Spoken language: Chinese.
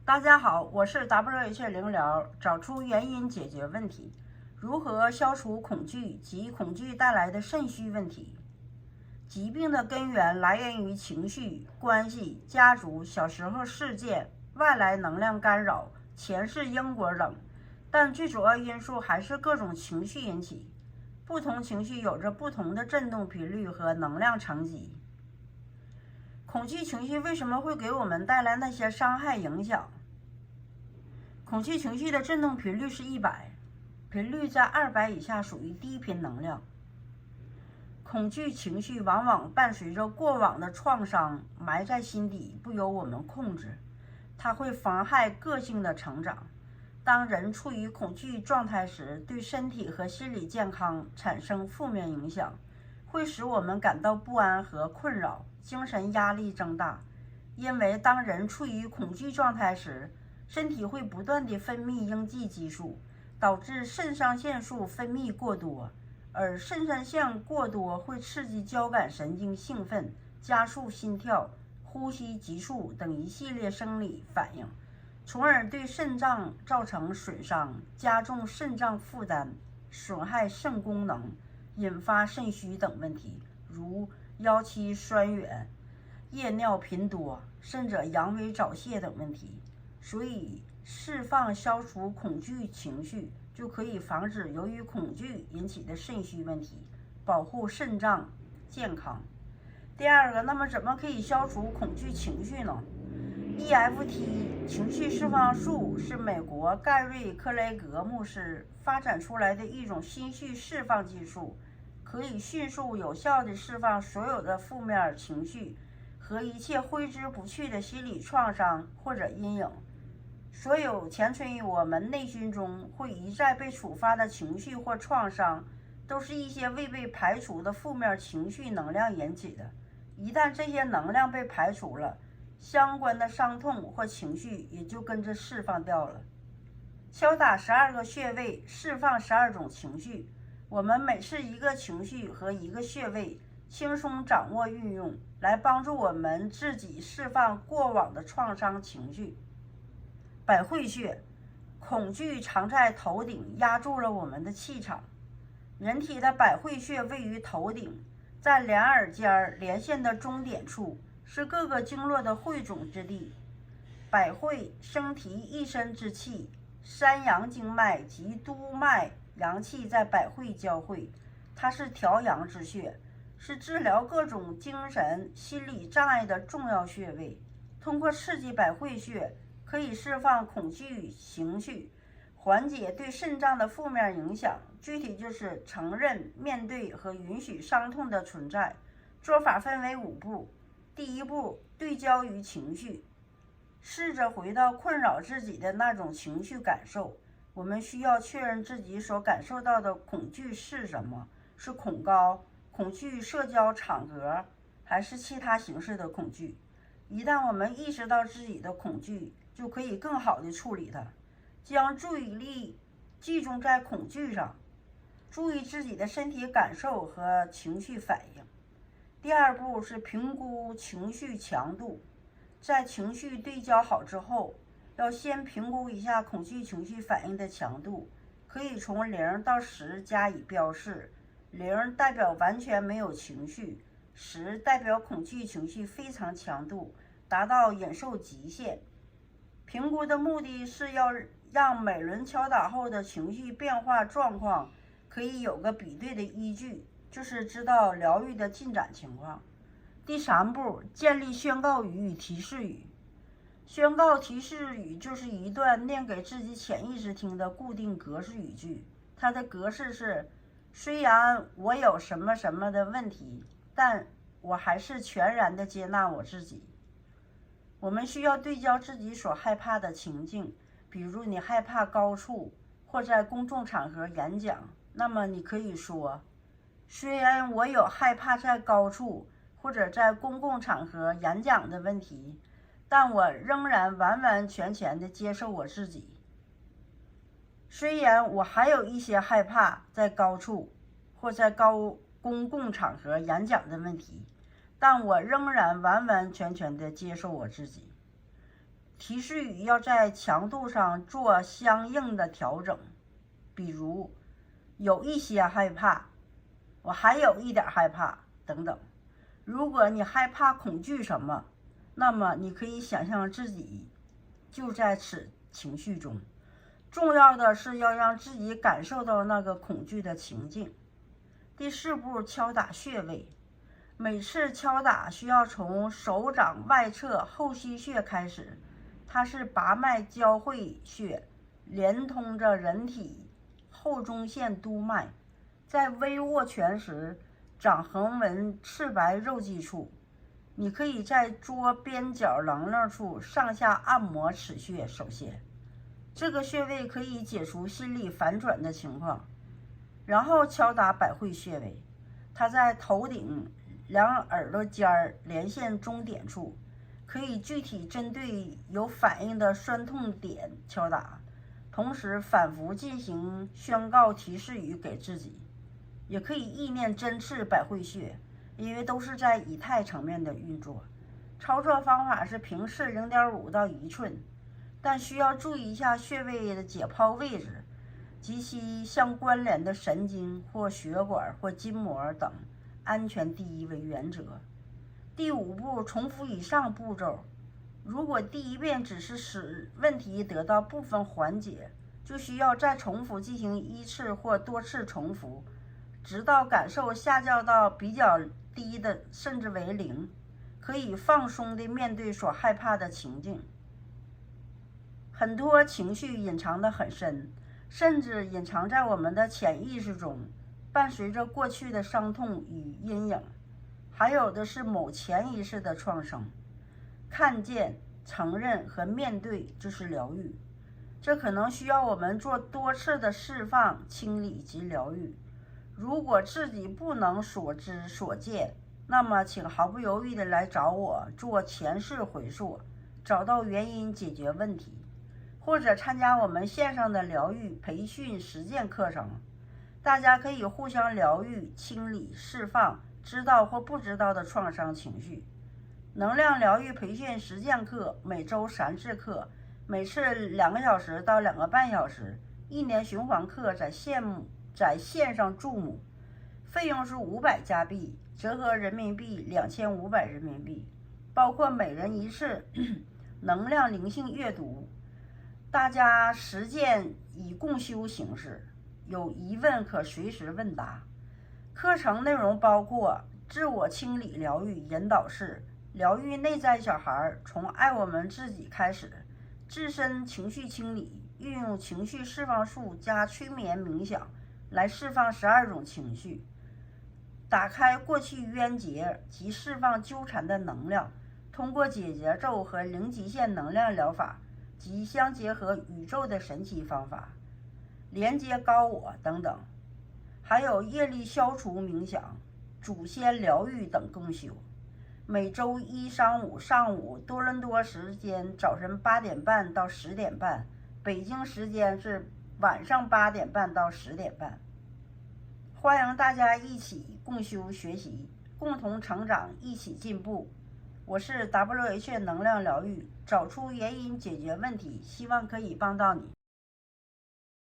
大家好，我是 WH 灵疗，找出原因，解决问题。如何消除恐惧及恐惧带来的肾虚问题？疾病的根源来源于情绪、关系、家族、小时候事件、外来能量干扰、前世因果等，但最主要因素还是各种情绪引起。不同情绪有着不同的振动频率和能量层级。恐惧情绪为什么会给我们带来那些伤害影响？恐惧情绪的振动频率是100，频率在200以下属于低频能量。恐惧情绪往往伴随着过往的创伤，埋在心底，不由我们控制，它会妨害个性的成长。当人处于恐惧状态时，对身体和心理健康产生负面影响，会使我们感到不安和困扰，精神压力增大。因为当人处于恐惧状态时，身体会不断地分泌应激激素，导致肾上腺素分泌过多，而肾上腺过多会刺激交感神经兴奋，加速心跳、呼吸急促等一系列生理反应，从而对肾脏造成损伤，加重肾脏负担，损害肾功能，引发肾虚等问题，如腰膝酸软、夜尿频多，甚至阳痿早泄等问题。所以释放消除恐惧情绪，就可以防止由于恐惧引起的肾虚问题，保护肾脏健康。第二个，那么怎么可以消除恐惧情绪呢？ EFT 情绪释放术是美国盖瑞·克雷格牧师发展出来的一种情绪释放技术，可以迅速有效地释放所有的负面情绪和一切挥之不去的心理创伤或者阴影。所有潜存于我们内心中会一再被触发的情绪或创伤，都是一些未被排除的负面情绪能量引起的。一旦这些能量被排除了，相关的伤痛或情绪也就跟着释放掉了。敲打12个穴位，释放12种情绪。我们每次一个情绪和一个穴位，轻松掌握运用，来帮助我们自己释放过往的创伤情绪。百会穴，恐惧藏在头顶，压住了我们的气场。人体的百会穴位于头顶，在两耳间连线的中点处，是各个经络的汇总之地。百会生提一身之气，山阳经脉及督脉阳气在百会交汇，它是调阳之穴，是治疗各种精神心理障碍的重要穴位。通过刺激百会穴，可以释放恐惧情绪，缓解对肾脏的负面影响。具体就是承认、面对和允许伤痛的存在。做法分为5步。第一步，对焦于情绪，试着回到困扰自己的那种情绪感受。我们需要确认自己所感受到的恐惧是什么，是恐高、恐惧社交场合，还是其他形式的恐惧。一旦我们意识到自己的恐惧，就可以更好地处理它，将注意力集中在恐惧上，注意自己的身体感受和情绪反应。第二步是评估情绪强度，在情绪对焦好之后，要先评估一下恐惧情绪反应的强度，可以从0到10加以标示。0代表完全没有情绪，10代表恐惧情绪非常强度，达到忍受极限。评估的目的是要让每轮敲打后的情绪变化状况可以有个比对的依据，就是知道疗愈的进展情况。第3步，建立宣告语与提示语。宣告提示语就是一段念给自己潜意识听的固定格式语句，它的格式是：虽然我有什么什么的问题，但我还是全然的接纳我自己。我们需要对焦自己所害怕的情境，比如你害怕高处或在公众场合演讲，那么你可以说：虽然我有害怕在高处或者在公共场合演讲的问题，但我仍然完完全全的接受我自己。虽然我还有一些害怕在高处或在公共场合演讲的问题，但我仍然完完全全的接受我自己。提示语要在强度上做相应的调整，比如有一些害怕，我还有一点害怕等等。如果你害怕恐惧什么，那么你可以想象自己就在此情绪中。重要的是要让自己感受到那个恐惧的情境。第4步，敲打穴位。每次敲打需要从手掌外侧后溪穴开始，它是拔脉交汇穴，连通着人体后中线督脉。在微握拳时，掌横纹赤白肉际处，你可以在桌边角棱棱处上下按摩此穴。首先，这个穴位可以解除心理反转的情况。然后敲打百会穴位，它在头顶两耳朵尖连线中点处，可以具体针对有反应的酸痛点敲打，同时反复进行宣告提示语给自己。也可以意念针刺百会穴，因为都是在以太层面的运作。操作方法是平视 0.5 到1寸，但需要注意一下穴位的解剖位置及其相关联的神经或血管或筋膜等，安全第一为原则。第5步，重复以上步骤。如果第1遍只是使问题得到部分缓解，就需要再重复进行1次或多次重复，直到感受下降到比较低的，甚至为0，可以放松地面对所害怕的情境。很多情绪隐藏得很深，甚至隐藏在我们的潜意识中，伴随着过去的伤痛与阴影，还有的是某潜意识的创伤。看见、承认和面对就是疗愈，这可能需要我们做多次的释放、清理及疗愈。如果自己不能所知所见，那么请毫不犹豫地来找我做前世回溯，找到原因，解决问题，或者参加我们线上的疗愈培训实践课程。大家可以互相疗愈、清理、释放知道或不知道的创伤情绪。能量疗愈培训实践课每周3次课，每次2个小时到2个半小时，1年循环课在线上注目，费用是500加币，折合人民币2500人民币，包括每人1次能量灵性阅读。大家实践以共修形式，有疑问可随时问答。课程内容包括自我清理疗愈引导式，疗愈内在小孩，从爱我们自己开始，自身情绪清理，运用情绪释放术加催眠冥想来释放12种情绪，打开过去冤结及释放纠缠的能量，通过解节奏和零极限能量疗法及相结合宇宙的神奇方法，连接高我等等，还有业力消除冥想、祖先疗愈等共修。每周1、3、5上午多伦多时间早晨8点半到10点半，北京时间是晚上8点半到10点半。欢迎大家一起共修学习，共同成长，一起进步。我是 WH 能量疗愈，找出原因，解决问题，希望可以帮到你。